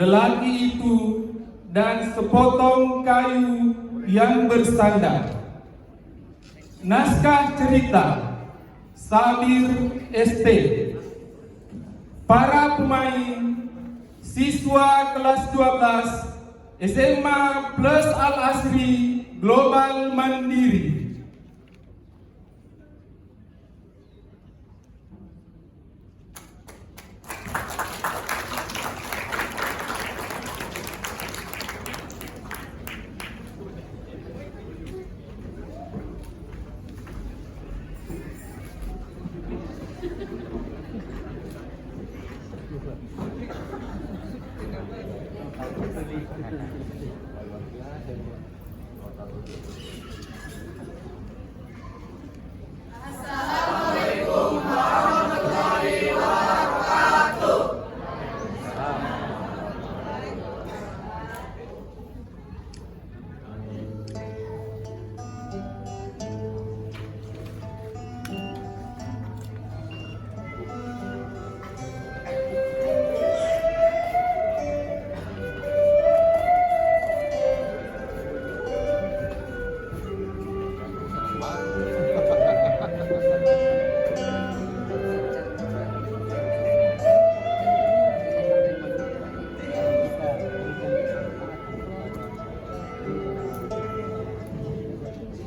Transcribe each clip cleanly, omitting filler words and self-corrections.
lelaki itu dan sepotong kayu yang bersandar. Naskah cerita Sabir ST. Para pemain siswa kelas 12 SMA Plus Al Asri Global Mandiri.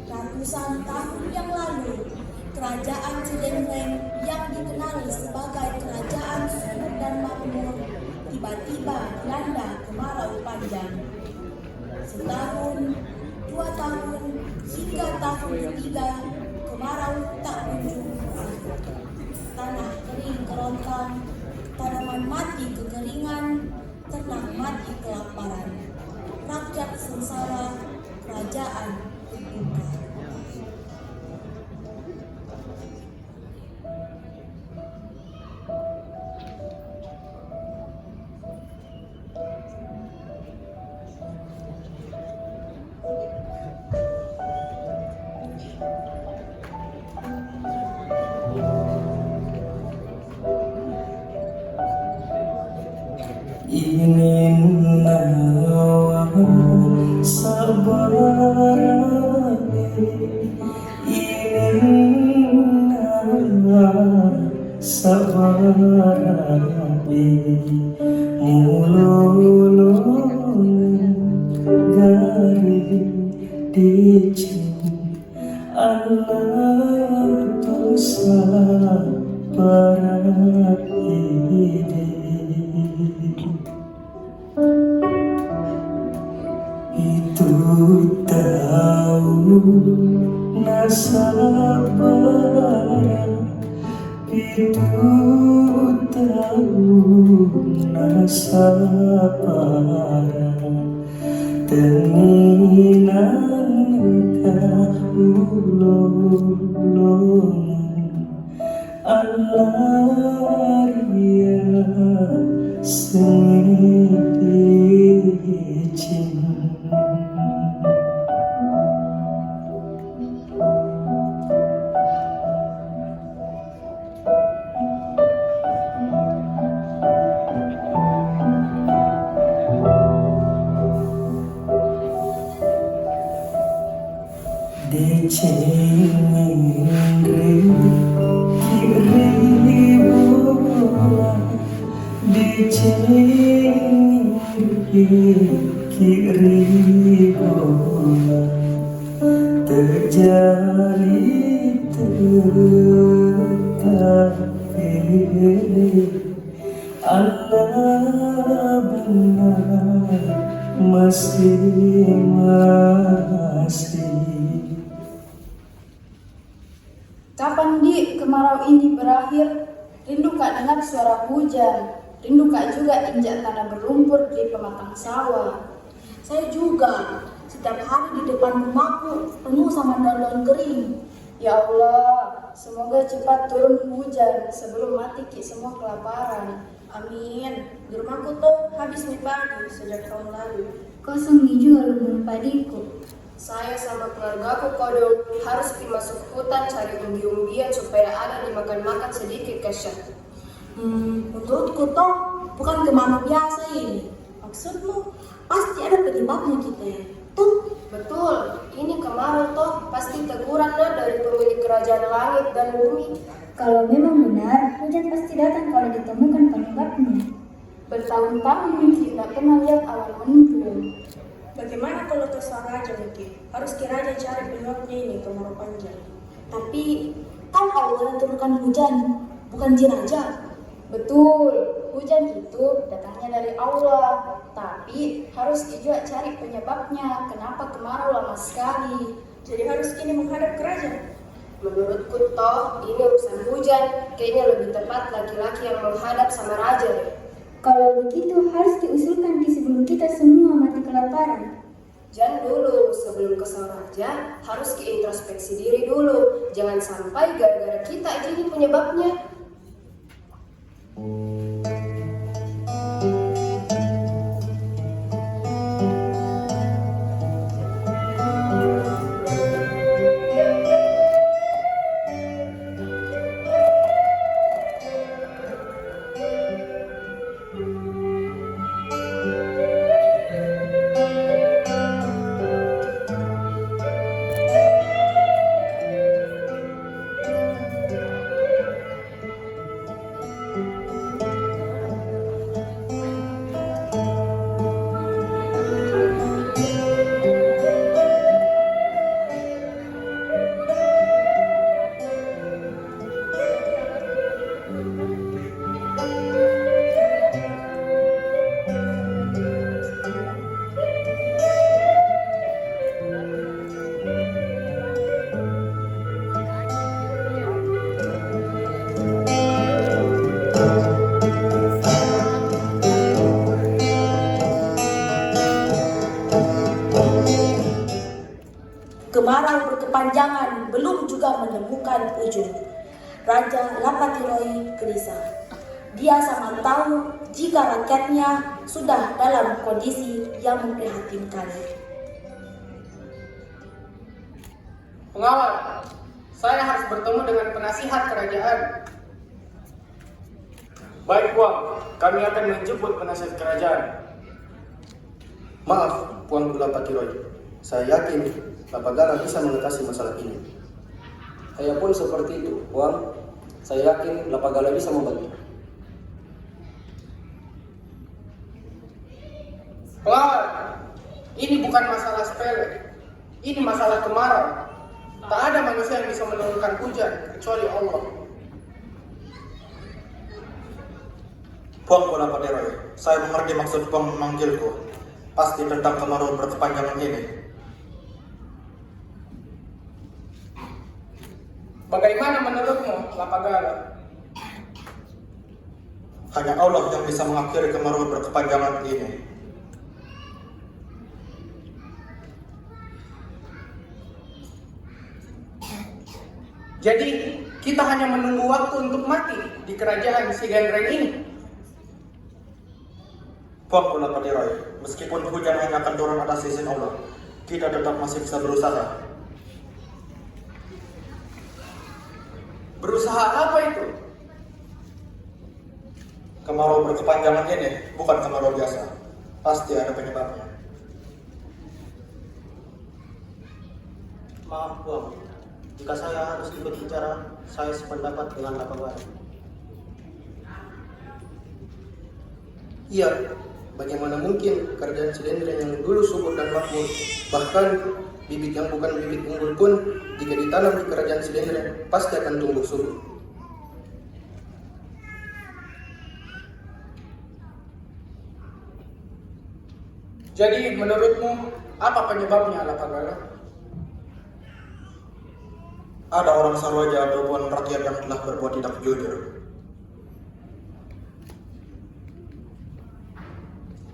Ratusan tahun yang lalu, kerajaan Cilengreng yang dikenali sebagai kerajaan subur dan makmur tiba-tiba dilanda kemarau panjang. Setahun, 2 tahun, hingga tahun ketiga, kemarau tak kunjung berakhir. Tanah kering kerontang, tanaman mati kekeringan, ternak mati kelaparan. Rakyat sengsara, kerajaan terbuka. Ingin nawan sabarane, ingin nawan sabarane, mululun gari dicing Allah dosa para itu tahu nasabaran, itu tahu nasabaran, tenginan ulung Allah ya sedicin. Dicengri kiri bola, dicengri kiri bola, terjadi tertapir Allah benar masing-masing. Kapan di kemarau ini berakhir? Rindu kak dengar suara hujan, rindu kak juga injak tanah berlumpur di pematang sawah. Saya juga, setiap hari di depan rumahku penuh sama daun-daun kering. Ya Allah, semoga cepat turun hujan sebelum mati ki semua kelaparan. Amin. Di rumahku tuh habis mie padi sejak tahun lalu. Kosong juga lumbung padiku. Saya sama keluargaku kodong harus pergi masuk hutan cari umbi-umbian supaya ada dimakan-makan sedikit kasih. Menurutku toh bukan kemarau biasa ini. Maksudmu pasti ada penyebabnya kita, tuh. Betul, ini kemarau toh pasti teguran dari pemilik kerajaan langit dan bumi. Kalau memang benar, hujan pasti datang kalau ditemukan penyebabnya. Bertahun-tahun Miki tidak pernah lihat awan mendung. Bagaimana kalau terserah raja Miki? Harus kiraja cari penyebabnya ini kemarau panjang. Tapi kan Allah yang turunkan hujan, bukan jin raja. Betul, hujan itu datangnya dari Allah. Tapi harus juga cari penyebabnya. Kenapa kemarau lama sekali? Jadi harus kini menghadap ke raja. Menurutku toh ini urusan hujan, kayaknya lebih tepat laki-laki yang menghadap sama raja deh. Kalau begitu harus diusulkan sebelum kita semua mati kelaparan. Jangan dulu, sebelum ke sang raja, harus introspeksi diri dulu. Jangan sampai gara-gara kita aja ini penyebabnya. Kemarau berkepanjangan belum juga menemukan ujung. Raja Lapatiroi gelisah. Dia sangat tahu jika rakyatnya sudah dalam kondisi yang memprihatinkan. Pengawal, saya harus bertemu dengan penasihat kerajaan. Baik, Puang. Kami akan menjemput penasihat kerajaan. Maaf, Puang Lapatiroi. Saya yakin Lapagala bisa mengatasi masalah ini. Saya pun seperti itu, Puang. Saya yakin Lapagala bisa membantu. Pengawal, ini bukan masalah sepele. Ini masalah kemarau. Tak ada manusia yang bisa menurunkan hujan kecuali Allah. Puang Lapatiroi, saya mengerti maksud Puang memanggilku. Pasti tentang kemarau berkepanjangan ini. Bagaimana menurutmu, Lapagala? Hanya Allah yang bisa mengakhiri kemarau berkepanjangan ini. Jadi, kita hanya menunggu waktu untuk mati di kerajaan si Genreng ini. Puang Lapatiroi, meskipun hujan hanya akan turun atas izin Allah, kita tetap masih bisa berusaha. Berusaha apa itu? Kemarau berkepanjangan ini bukan kemarau biasa. Pasti ada penyebabnya. Maaf, Puang. Jika saya harus ikut bicara, saya sependapat dengan Lapagala. Iya, bagaimana mungkin kerajaan Cilendren yang dulu subur dan makmur, bahkan bibit yang bukan bibit unggul pun jika ditanam di kerajaan Cilendren pasti akan tumbuh subur. Jadi menurutmu apa penyebabnya, Lapagala? Ada orang Sarwaja ataupun rakyat yang telah berbuat tidak jujur.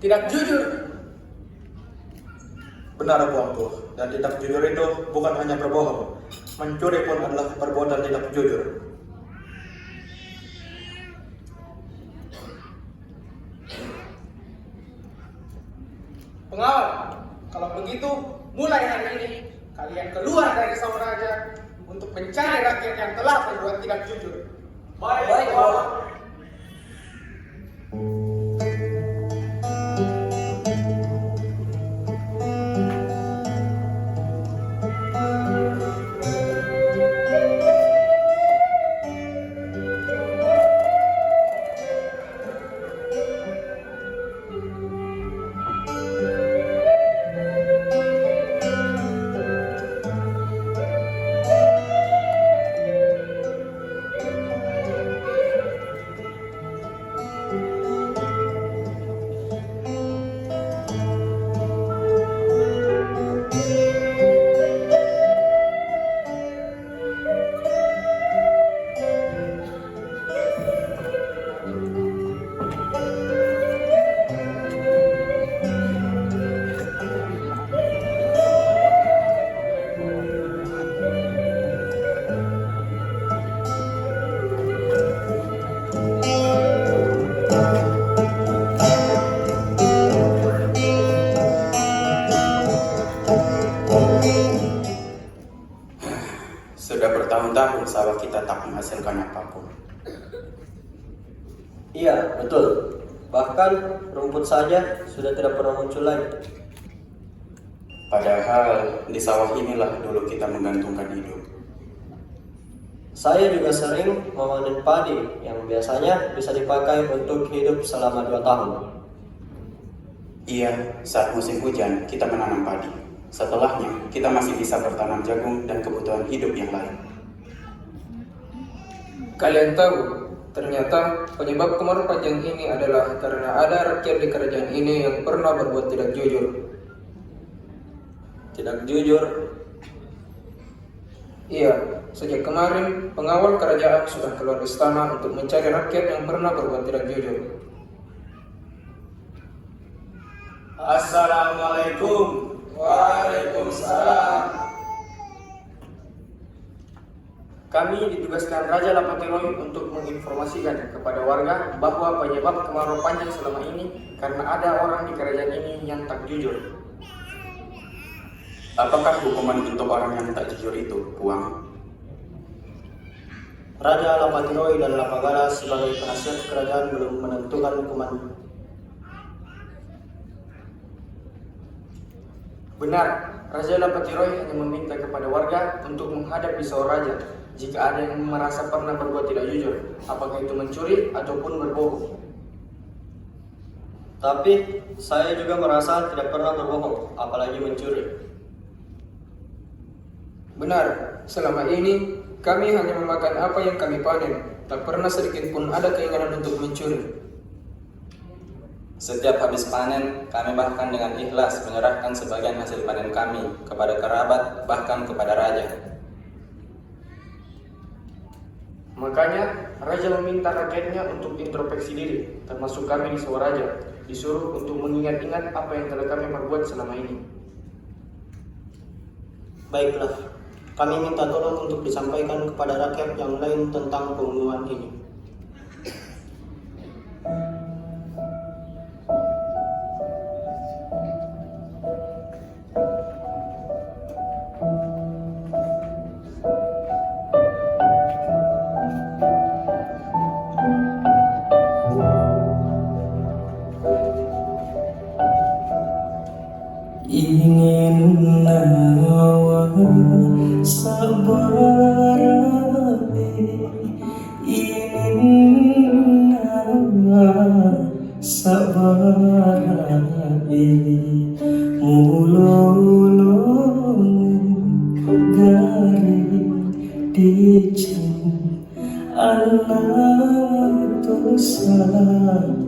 Tidak jujur? Benar, Puangku. Dan tidak jujur itu bukan hanya berbohong. Mencuri pun adalah perbuatan tidak jujur. Pengawal, kalau begitu mulai hari ini kalian keluar dari Sang Raja untuk mencari rakyat yang telah berbuat tidak jujur. Baik, Pengawal. sawah kita tak menghasilkan apapun. Iya, betul. Bahkan rumput saja sudah tidak pernah muncul lagi. Padahal di sawah inilah dulu kita menggantungkan hidup. Saya juga sering memanen padi yang biasanya bisa dipakai untuk hidup selama 2 tahun. Iya, saat musim hujan kita menanam padi. Setelahnya kita masih bisa bertanam jagung dan kebutuhan hidup yang lain. Kalian tahu, ternyata penyebab kemarau panjang ini adalah karena ada rakyat di kerajaan ini yang pernah berbuat tidak jujur. Tidak jujur? Iya, sejak kemarin pengawal kerajaan sudah keluar istana untuk mencari rakyat yang pernah berbuat tidak jujur. Assalamualaikum. Waalaikumsalam. Kami ditugaskan Raja Lapatiroy untuk menginformasikan kepada warga bahwa penyebab kemarau panjang selama ini karena ada orang di kerajaan ini yang tak jujur. Apakah hukuman untuk orang yang tak jujur itu, Puang? Raja Lapatiroy dan Lapagala sebagai penasihat kerajaan belum menentukan hukuman. Benar, Raja Lapatiroy hanya meminta kepada warga untuk menghadap pisau raja jika ada yang merasa pernah berbuat tidak jujur, apakah itu mencuri ataupun berbohong. Tapi saya juga merasa tidak pernah berbohong, apalagi mencuri. Benar, selama ini kami hanya memakan apa yang kami panen, tak pernah sedikit pun ada keinginan untuk mencuri. Setiap habis panen, kami bahkan dengan ikhlas menyerahkan sebagian hasil panen kami kepada kerabat, bahkan kepada raja. Makanya, Raja meminta rakyatnya untuk introspeksi diri, termasuk kami di Sawah Raja, disuruh untuk mengingat-ingat apa yang telah kami perbuat selama ini. Baiklah, kami minta tolong untuk disampaikan kepada rakyat yang lain tentang pembunuhan ini. Ingin nawa sabarabe, ingin nawa sabarabe, mulolong gari dicin alam tu sabarabe.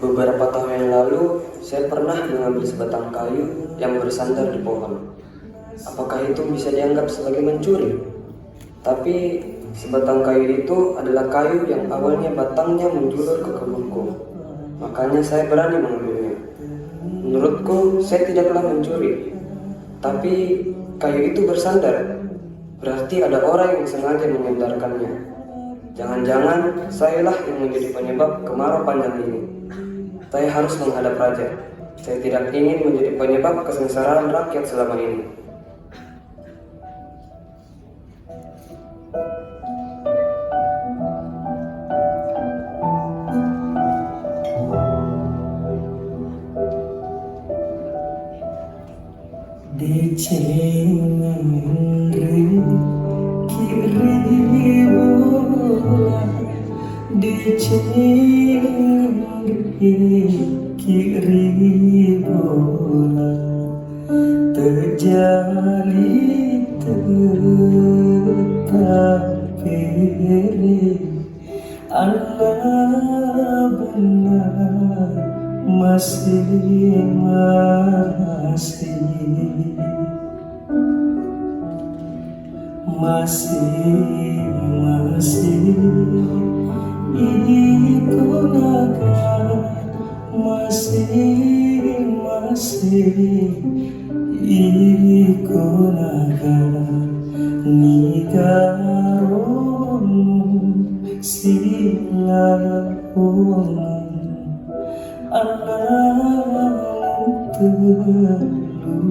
Beberapa tahun yang lalu, saya pernah mengambil sebatang kayu yang bersandar di pohon. Apakah itu bisa dianggap sebagai mencuri? Tapi sebatang kayu itu adalah kayu yang awalnya batangnya menjulur ke kebunku. Makanya saya berani mengambilnya. Menurutku, saya tidaklah mencuri. Tapi kayu itu bersandar. Berarti ada orang yang sengaja menyandarkannya. Jangan-jangan sayalah yang menjadi penyebab kemarau panjang ini. Saya harus menghadap raja. Saya tidak ingin menjadi penyebab kesengsaraan rakyat selama ini. Dicengri kiri bola, dicengri kiri bola, terjali terkapiri, Allah benar masih-masih. Masih ikunaga, masih ikunaga, nigaron silahun alam terlupa.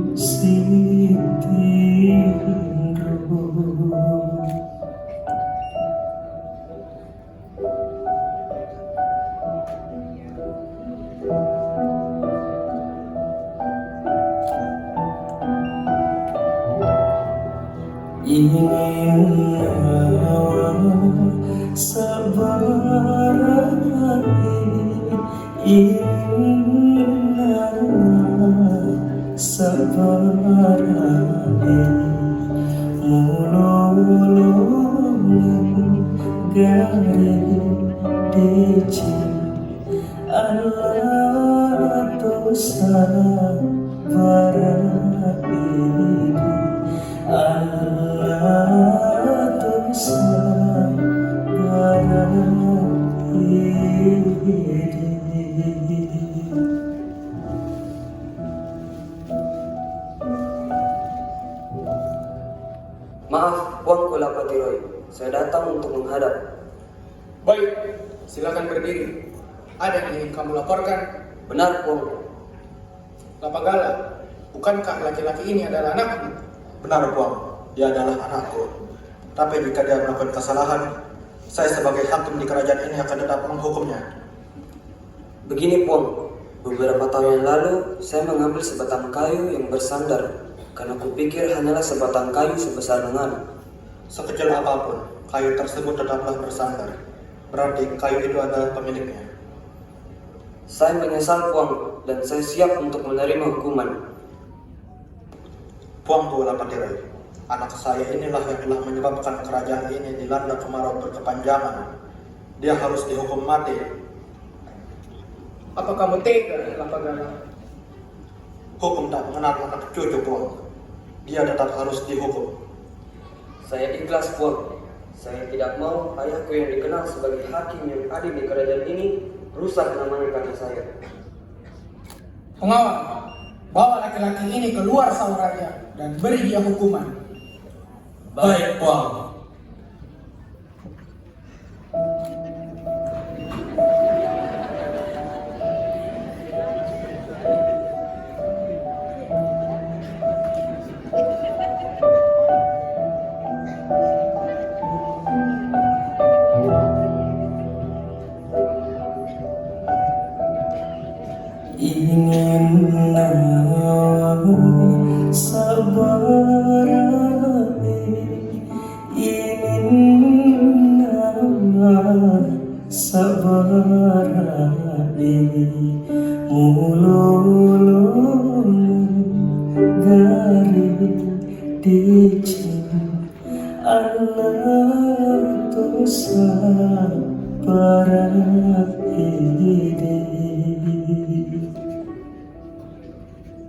Maaf, Puang Kulapatiroi, saya datang untuk menghadap. Baik, silakan berdiri. Ada yang ingin kamu laporkan? Benar, Puang. Lapagala, bukankah laki-laki ini adalah anakmu? Benar, Puang. Dia adalah anakku. Tapi jika dia melakukan kesalahan, saya sebagai hakim di kerajaan ini akan tetap menghukumnya. Begini, Puang. Beberapa tahun yang lalu, saya mengambil sebatang kayu yang bersandar karena kupikir hanyalah sebatang kayu sebesar lengan. Sekecil apapun, kayu tersebut tetaplah bersandar. Berarti kayu itu adalah pemiliknya. Saya menyesal, Puang, dan saya siap untuk menerima hukuman. Puang Kulapatiroi, anak saya inilah yang telah menyebabkan kerajaan ini dilanda kemarau berkepanjangan. Dia harus dihukum mati. Apa kamu tega, Lapagala? Hukum tak mengenal anak cucu, Puang. Dia tetap harus dihukum. Saya ikhlas, Puang. Saya tidak mau ayahku yang dikenal sebagai hakim yang adil di kerajaan ini rusak namanya karena saya. Pengawal, bawa laki-laki ini keluar Sauraja dan beri dia hukuman. Baik, Puang.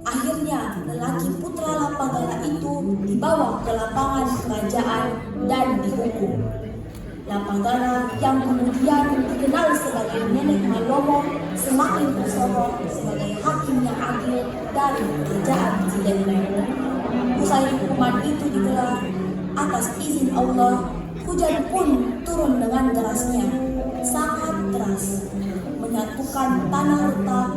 Akhirnya, lelaki putra Lapagala itu dibawa ke lapangan kerajaan dan dihukum. Lapagala yang kemudian dikenal sebagai Nenek Malomo semakin tersorot sebagai hakim yang adil dari kerajaan Cilengreng. Usai hukuman itu digelar, atas izin Allah, hujan pun turun dengan derasnya, sangat deras, menyatukan tanah retak,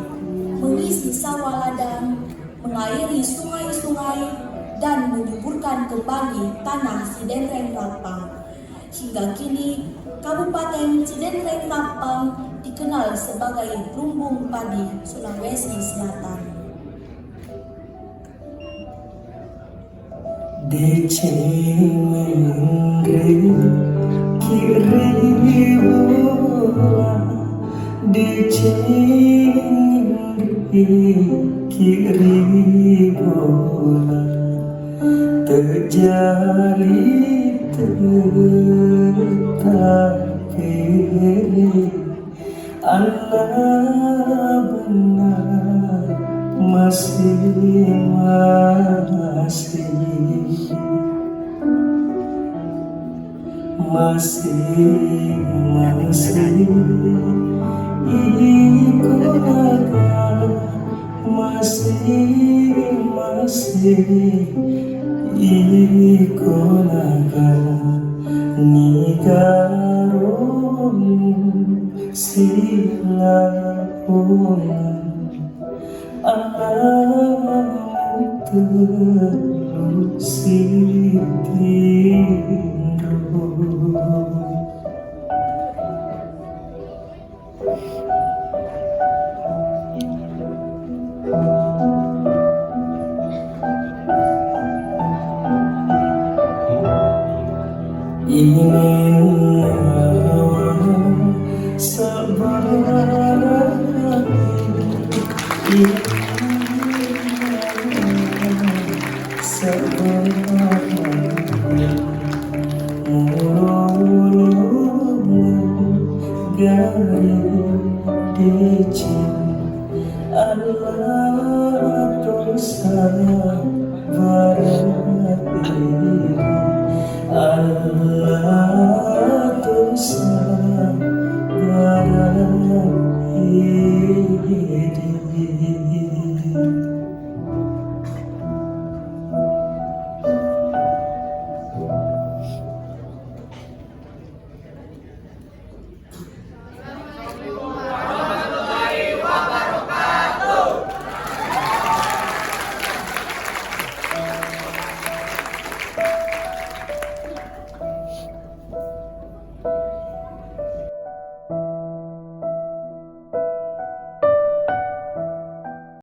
mengisi sawah ladang, mengairi sungai-sungai, dan menyuburkan kembali tanah Cidenreng Rapang. Hingga kini, Kabupaten Cidenreng Rapang dikenal sebagai lumbung padi Sulawesi Selatan. Kiri bola terjali tetapi Allah benar masih ikonaga nigaron sila punan alam terus Allah